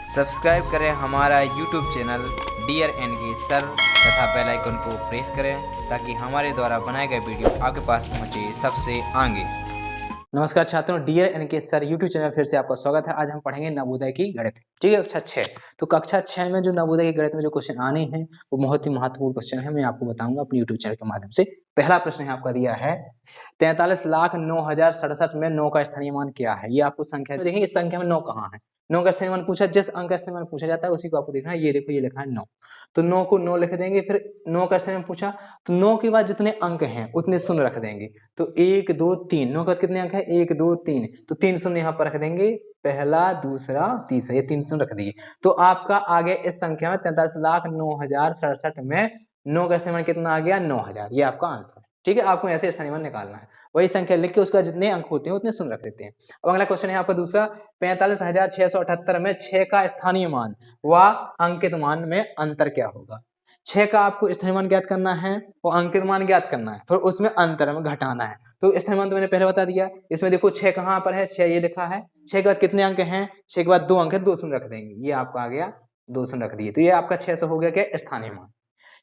Subscribe करें हमारा YouTube channel dear N के सर तथा बेल आइकन को प्रेस करें ताकि हमारे द्वारा बनाए गए वीडियो आपके पास पहुंचे सबसे आगे। नमस्कार छात्रों, डियर एन के सर यूट्यूब चैनल फिर से आपका स्वागत है। आज हम पढ़ेंगे नवोदय की गणित। ठीक है, कक्षा 6। तो कक्षा 6 में जो नवोदय की गणित में जो क्वेश्चन आने हैं वो बहुत ही महत्वपूर्ण क्वेश्चन है। मैं आपको बताऊंगा अपने यूट्यूब चैनल के माध्यम से। पहला प्रश्न है आपका दिया है 43,09,067 में 9 का स्थानीय मान क्या है। ये आपको संख्या देखिए, इस संख्या में 9 कहाँ है। 9 का स्थानीय मान पूछा, जिस अंक का स्थानीय मान पूछा जाता है उसी को आपको देखना है। ये देखो, ये लिखा है 9, तो 9 को 9 लिख देंगे। फिर 9 का स्थानीय मान पूछा तो 9 के बाद जितने अंक हैं उतने शून्य रख देंगे। तो 1 2 3, 9 के बाद कितने अंक है 1 2 3, तो 3 शून्य यहाँ पर रख देंगे, पहला दूसरा तीसरा, ये 3 शून्य रख देंगे। तो आपका आ गया इस संख्या में 43,09,067 में 9 का स्थानीय मान कितना आ गया 9,000। ये आपका आंसर है। ठीक है, आपको ऐसे स्थानीय मान निकालना है। वही संख्या लिख के उसका जितने अंक होते हैं उतने शून्य रख देते हैं। अब अगला क्वेश्चन है आपका दूसरा 45,678 में 6 का स्थानीय मान व अंकित मान में अंतर क्या होगा। 6 का आपको स्थानीय मान ज्ञात करना है और अंकित मान ज्ञात करना है, फिर उसमें अंतर में घटाना है। तो स्थानीय मान तो मैंने पहले बता दिया। इसमें देखो 6 कहाँ पर है, 6 ये लिखा है। 6 के बाद कितने अंक हैं, 6 के बाद 2 अंक है, 2 शून्य रख देंगे। ये आपका आ गया 2 शून्य रख दिए। तो ये आपका 600 हो गया क्या स्थानीय मान।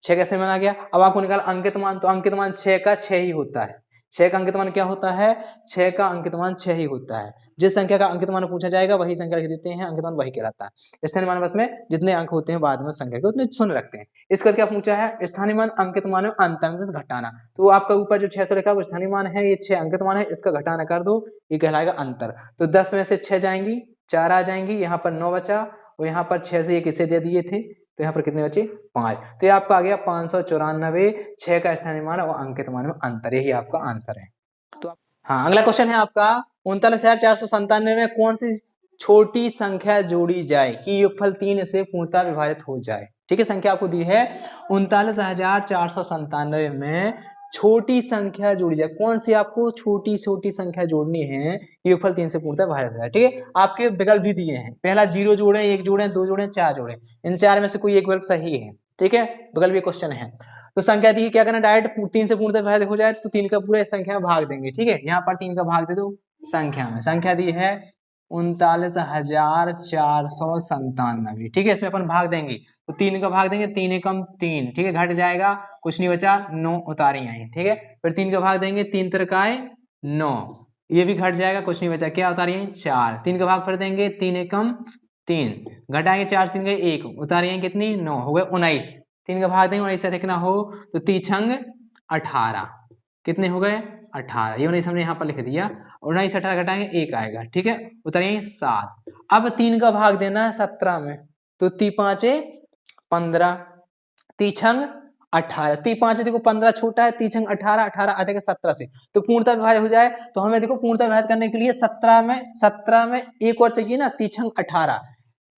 6 का स्थानीय मान आ गया। अब आपको निकाल अंकित मान, तो अंकित मान 6 का 6 ही होता है। 6 का अंकित मान क्या होता है, 6 का अंकित मान 6 ही होता है। जिस संख्या का अंकित मान पूछा जाएगा वही संख्या लिख देते हैं, अंकित मान वही कहलाता है। स्थानीय मान बस में जितने अंक होते हैं बाद में संख्या के उतने शून्य रखते हैं। इसका क्या पूछा है, स्थानीय मान अंकित मान में अंतर में घटाना। तो आपका ऊपर जो 600 लिखा है वो स्थानीय मान है, ये 6 अंकित मान है, इसका घटाना कर दो, ये कहलाएगा अंतर। तो 10 में से 6 जाएंगी, 4 आ जाएंगी, यहाँ पर 9 बचा और यहाँ पर 6 से ये किसे दे दिए थे, तो यहाँ पर कितने बचे 5। तो ये आपका आ गया 594, 6 का स्थानीय मान और अंकित मान में अंतर, यही आपका आंसर है। तो हाँ, अगला क्वेश्चन है आपका 39,497 में कौन सी छोटी संख्या जोड़ी जाए कि योगफल 3 से पूर्णतः विभाजित हो जाए। ठीक है, संख्या आपको दी है 39,497 में छोटी संख्या जोड़ी जाए। कौन सी आपको छोटी छोटी संख्या जोड़नी है, योगफल 3 से पूर्णतः विभाजित हो जाए। ठीक है, आपके विकल्प भी दिए हैं। पहला 0 जोड़े, 1 जोड़े, 2 जोड़े, 4 जोड़े। इन 4 में से कोई एक विकल्प सही है। ठीक है, विकल्प ये क्वेश्चन है। तो संख्या दी क्या करना, डायरेक्ट 3 से पूर्णतः विभाजित हो जाए तो 3 का पूरा इस संख्या में भाग देंगे। ठीक है, यहाँ पर 3 का भाग दे दो संख्या में। संख्या दी है 39,497। ठीक है, इसमें अपन भाग देंगे तो 3 का भाग देंगे, 3 एकम 3। ठीक है, घट जाएगा, कुछ नहीं बचा, 9 उतारी आई। ठीक है, फिर 3 का भाग देंगे, 3 तिरकाए 9, ये भी घट जाएगा, कुछ नहीं बचा, क्या उतारी आई 4। 3 का भाग फिर देंगे, 3 एकम 3, घटाएंगे 4 3 गए 1, उतारी आई कितनी 9, हो गए 19। 3 का भाग देंगे 19 से देखना हो तो 3 × 18, कितने हो गए 18। ये 19 हमने यहाँ पर लिख दिया, 19 से 18 घटाएंगे 1 आएगा। ठीक है, उतारिए 7। अब 3 का भाग देना है 17 में, तो 3 5 15, 3 × 18, 3 5 देखो 15 छोटा है, 3 × 18, 18 आ जाएगा 17 से, तो पूर्णतः विभाजित हो जाए। तो हमें देखो पूर्णतः विभाजित करने के लिए 17 में एक और चाहिए ना, 3 × 18,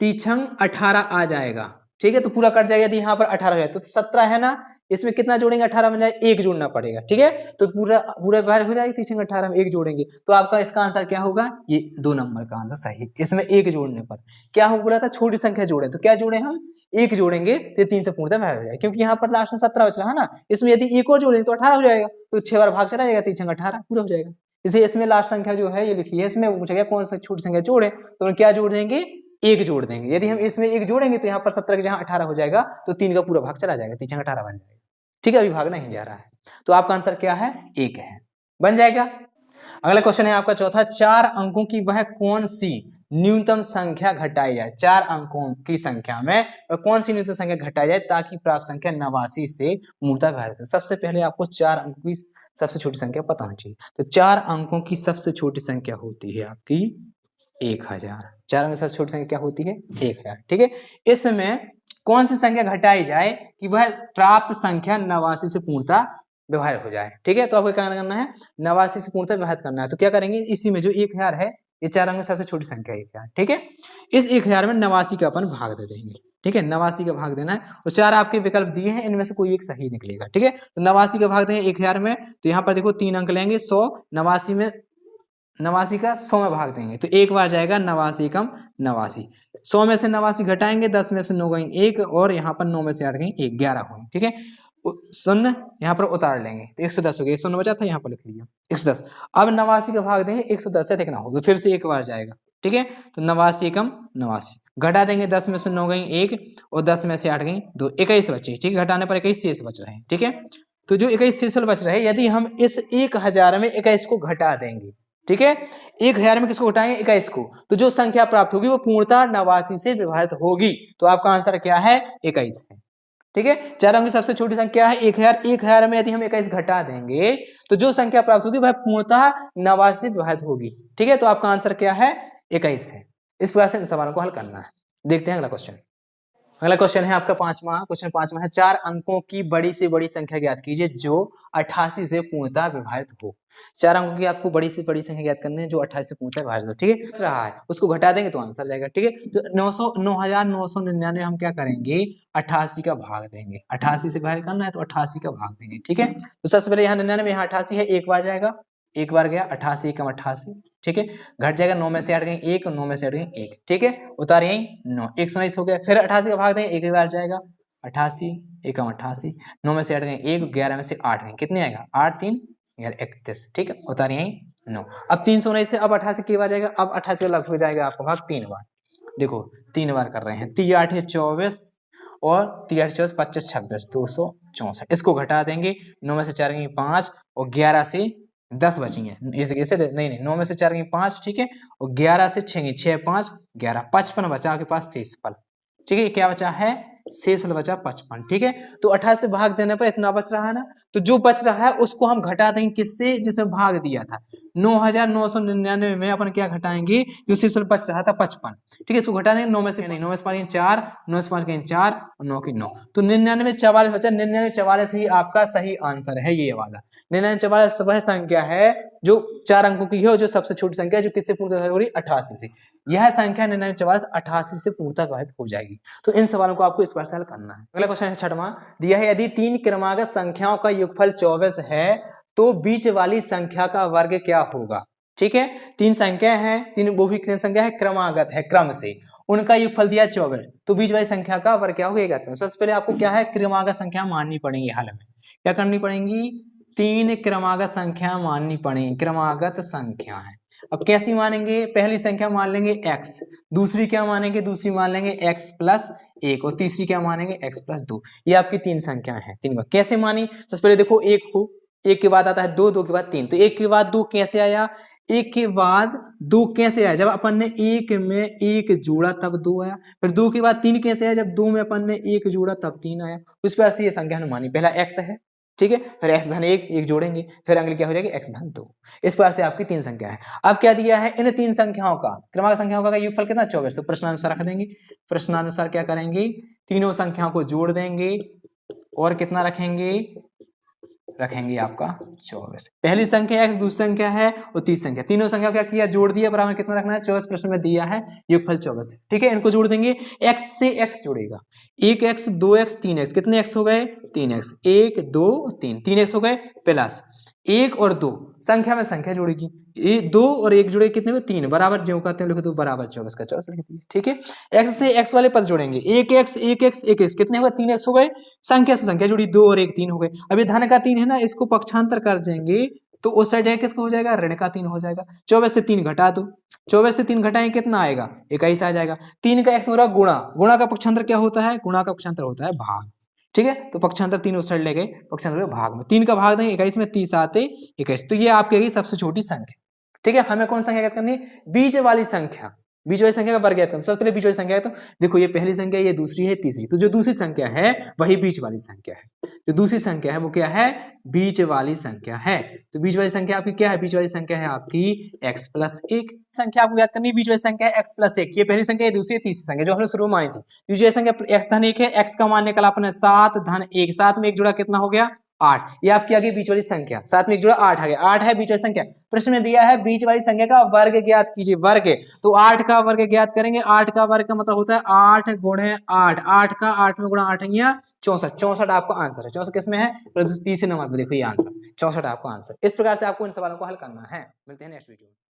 3 × 18 आ जाएगा। ठीक है, तो पूरा कट जाएगा, यदि यहाँ पर 18 हो जाए तो 17 है ना, इसमें कितना जोड़ेंगे 18 में जाए 1 जोड़ना पड़ेगा। ठीक है, तो पूरा विभाजित हो जाएगा, 3 × 18 में 1 जोड़ेंगे तो आपका इसका आंसर क्या होगा, ये 2 नंबर का आंसर सही। इसमें 1 जोड़ने पर क्या हो बोला था, छोटी संख्या जोड़े, तो क्या जोड़े हम 1 जोड़ेंगे तो 3 से पूर्णतः विभाजित हो जाएगा, क्योंकि यहाँ पर लास्ट में 17 बच रहा है ना, इसमें यदि 1 और जोड़ेंगे तो 18 हो जाएगा, तो 6 बार भाग चला जाएगा, 3 × 18 पूरा हो जाएगा। इसे इसमें लास्ट संख्या जो है ये लिखी है, इसमें पूछा गया कौन सी छोटी संख्या जोड़े, तो हम क्या जोड़ देंगे 1 जोड़ देंगे। यदि हम इसमें 1 जोड़ेंगे तो यहाँ पर 17 के जहाँ 18 हो जाएगा, तो 3 का पूरा भाग चला जाएगा, 3 × 18 बन जाएगा। ठीक है, अभी भाग नहीं जा रहा है, तो आपका आंसर क्या है 1 है, बन जाएगा। अगला क्वेश्चन है आपका चौथा 4 अंकों की वह कौन सी न्यूनतम संख्या घटाई जाए। 4 अंकों की संख्या में वह कौन सी न्यूनतम संख्या घटाई जाए ताकि प्राप्त संख्या 89 से मूलतः विभाजित हो। सबसे पहले आपको 4 अंकों की सबसे छोटी संख्या पता होनी चाहिए। तो 4 अंकों की सबसे छोटी संख्या होती है आपकी 1000। 4 अंकों की सबसे छोटी संख्या क्या होती है 1000। ठीक है, इसमें कौन सी संख्या घटाई जाए कि वह प्राप्त संख्या 89 से पूर्णतः विभाजित हो जाए। ठीक है, तो आपको क्या करना है 89 से पूर्णतः विभाजित करना है। तो क्या करेंगे, इसी में जो 1000 है ये 4 अंक सबसे छोटी संख्या 1000। ठीक है, इस 1000 में 89 का अपन भाग दे देंगे। ठीक है, 89 का भाग देना है, तो 4 आपके विकल्प दिए हैं, इनमें से कोई एक सही निकलेगा। ठीक है, तो 89 का भाग देंगे 1000 में, तो यहाँ पर देखो 3 अंक लेंगे 100, 89 में 89 का 100 में भाग देंगे तो एक बार जाएगा 89 एकम 89। 100 में से 89 घटाएंगे, 10 में से 9 गई 1 और यहाँ पर 9 में से 8 गई 1, 11 हुई। ठीक है, शून्य यहाँ पर उतार लेंगे तो 110 हो गया, 109 बचा था यहाँ पर लिख लिया 110। अब 89 का भाग देंगे 110 से देखना हो तो फिर से एक बार जाएगा। ठीक है, तो 89 एकम 89, घटा देंगे 10 में से 9 गई 1 और 10 में से 8 गई 2, 21 बचे। ठीक है, घटाने पर 21 शेष बच रहे हैं। ठीक है, तो जो 21 शेष बच रहे हैं, यदि हम इस 1000 में 21 को घटा देंगे, ठीक है, 1000 में किसको घटाएंगे 21 को, तो जो संख्या प्राप्त होगी वो पूर्णतः 89 से विभाजित होगी। तो आपका आंसर क्या है 21 है। ठीक है, 4 अंक की सबसे छोटी संख्या है 1000। 1000 में यदि हम 21 घटा देंगे तो जो संख्या प्राप्त होगी वह पूर्णतः 89 से विभाजित होगी। ठीक है, तो आपका आंसर क्या है 21 है। इस प्रकार से इन सवालों को हल करना है। देखते हैं अगला क्वेश्चन। अगला क्वेश्चन है आपका क्वेश्चन पांचवा है, 4 अंकों की बड़ी से बड़ी संख्या ज्ञात कीजिए जो 88 से पूर्णतः विभाजित हो। 4 अंकों की आपको बड़ी से बड़ी संख्या ज्ञात करनी है जो 88 से पूर्णतः विभाजित हो। ठीक है, रहा है उसको घटा देंगे तो आंसर जाएगा। ठीक है, तो 9999 हम क्या करेंगे 88 का भाग देंगे। 88 से भाग करना है तो 88 का भाग देंगे। ठीक है, तो सबसे पहले यहाँ 99, यहाँ 88 है, एक बार जाएगा, एक बार गया 88 कम 88। ठीक है, घट जाएगा 9 में से 8 गई 1 और 9 में से 8 गई 1। ठीक है, उतार यही 9, 119 हो गया। फिर 88 का भाग दें, एक बार जाएगा 88 एकम 88, 9 में से 8 गई 1, 11 में से 8 गई, कितने आएगा 8 3 31। ठीक है, उतार यही 9। अब 319 से अब 88 की बार जाएगा, अब 88 का लगभग जाएगा आपका भाग 3 बार। देखो 3 बार कर रहे हैं, 3 8 है 24 और 3 8 24 25 26 264। इसको घटा देंगे, 9 में से 4 गई 5 और 11 से 10 बचेंगे, ऐसे नहीं 9 में से 4 गई 5। ठीक है, और 11 से 6 गई 6 5 11, 55 बचा आपके पास शेष फल। ठीक है, क्या बचा है शेष फल बचा 55। ठीक है, तो 88 से भाग देने पर इतना बच रहा है ना, तो जो बच रहा है उसको हम घटा देंगे किससे, जिसमें भाग दिया था 9999 में अपन क्या घटाएंगे, जो शेष फल बच रहा था 55। ठीक है, इसको घटा देंगे 9 में से नहीं, 9 में से 5 4, 9 से 5 गए 4 और 9 की 9, तो 99 44 बचा। 99 44 ही आपका सही आंसर है, ये वाला 99 44 वह संख्या है जो 4 अंकों की है और जो सबसे छोटी संख्या है जो किससे पूर्णतः हो रही 88 से। यह संख्या 99 44 88 से पूर्णतः विभाजित हो जाएगी। तो इन सवालों को आपको इस बार से हल करना है। अगला क्वेश्चन है 6वां, दिया है यदि 3 क्रमागत संख्याओं का योगफल 24 है तो बीच वाली संख्या का वर्ग क्या होगा। ठीक है, 3 संख्या है, 3 वो भी संख्या है क्रमागत है, क्रम से, उनका योगफल दिया 24, तो बीच वाली संख्या का वर्ग क्या होगा। सबसे पहले आपको क्या है क्रमागत संख्या माननी पड़ेगी। हाल में क्या करनी पड़ेगी, 3 क्रमागत संख्या माननी पड़ेगी। क्रमागत संख्या है, अब कैसी मानेंगे, पहली संख्या मान लेंगे x, दूसरी क्या मानेंगे, दूसरी मान लेंगे x प्लस 1 और तीसरी क्या मानेंगे x प्लस 2। ये आपकी 3 संख्या है। 3 बार कैसे मानी, सबसे पहले देखो 1 को, 1 के बाद आता है 2, 2 के बाद 3, तो 1 के बाद 2 कैसे आया, 1 के बाद 2 कैसे आया, जब अपन ने 1 में 1 जोड़ा तब 2 आया। फिर 2 के बाद 3 कैसे आया, जब 2 में अपन ने 1 जोड़ा तब 3 आया। उस पर से ये संख्या मानी, पहला x है, ठीक है, फिर x धन 1 जोड़ेंगे, फिर अगली क्या हो जाएगी x धन 2। इस प्रकार से आपकी 3 संख्या है। अब क्या दिया है, इन 3 संख्याओं का क्रमागत संख्याओं का योगफल कितना 24, तो प्रश्नानुसार रख देंगे। प्रश्नानुसार क्या करेंगे, तीनों संख्याओं को जोड़ देंगे और कितना रखेंगे आपका 24। पहली संख्या x, दूसरी संख्या है और तीसरी संख्या, तीनों संख्या क्या किया जोड़ दिया, बराबर कितना रखना है 24। प्रश्न में दिया है योगफल 24। ठीक है, इनको जोड़ देंगे, x से x जोड़ेगा, 1x 2x 3x, कितने x हो गए 3x, 1 2 3, 3x हो गए, प्लस 1 और 2 संख्या में संख्या जोड़ेगी, 2 और 1 जुड़े कितने हुए 3, बराबर जो कहते हैं लिख दो बराबर 24 का 24 लिख दिए। ठीक है, x से x वाले पद जोड़ेंगे, 1x 1x 1x, कितने हुए 3x हो गए, संख्या से संख्या जुड़ी, 2 और 1 3 हो गए। अब ये धन का 3 है ना, इसको पक्षांतर कर देंगे तो उस साइड किसका हो जाएगा, ऋण का 3 हो जाएगा। 24 से 3 घटा दो, 24 से 3 घटाएं कितना आएगा 21 आ जाएगा। 3 का x मेरा गुणा का पक्षांतर क्या होता है, गुणा का पक्षांतर होता है भाग। ठीक है, तो पक्षांतर 3 उस साइड ले गए, पक्षांतर भाग में 3 का भाग देंगे 21 में, 30 आते 21, तो ये आपकी सबसे छोटी संख्या। ठीक है, हमें कौन संख्या ज्ञात करनी है, बीच वाली संख्या, बीच वाली संख्या का वर्ग ज्ञात करना। सबसे पहले बीच वाली संख्या है, तो देखो ये पहली संख्या, ये दूसरी है, तीसरी, तो जो दूसरी संख्या है वही बीच वाली संख्या है। जो दूसरी संख्या है वो क्या है, बीच वाली संख्या है। तो बीच वाली संख्या आपकी क्या है, बीच वाली संख्या है आपकी x प्लस 1। संख्या आपको याद करनी है, बीच वाली संख्या है x प्लस 1, ये पहली संख्या है, दूसरी तीसरी संख्या जो हमने शुरू में मानी थी। बीच वाली संख्या x धन 1 है, x का मान निकला अपने 7 धन 1, 7 में 1 जुड़ा कितना हो गया 8, ये आपकी आ गई बीच वाली संख्या, 7 में 1 जुड़ा 8 आ गया, 8 है बीच वाली संख्या। प्रश्न में दिया है बीच वाली संख्या का वर्ग ज्ञात कीजिए, वर्ग, तो 8 का वर्ग ज्ञात करेंगे। 8 का वर्ग का मतलब होता है 8 गुणे 8, 8 का 8 में गुणा 8 है 64, 64 आपका आंसर है। 64 किस में है, तीसरे नंबर पे देखो ये आंसर 64 आपका आंसर। इस प्रकार से आपको इन सवालों को हल करना है। मिलते हैं नेक्स्ट वीडियो में।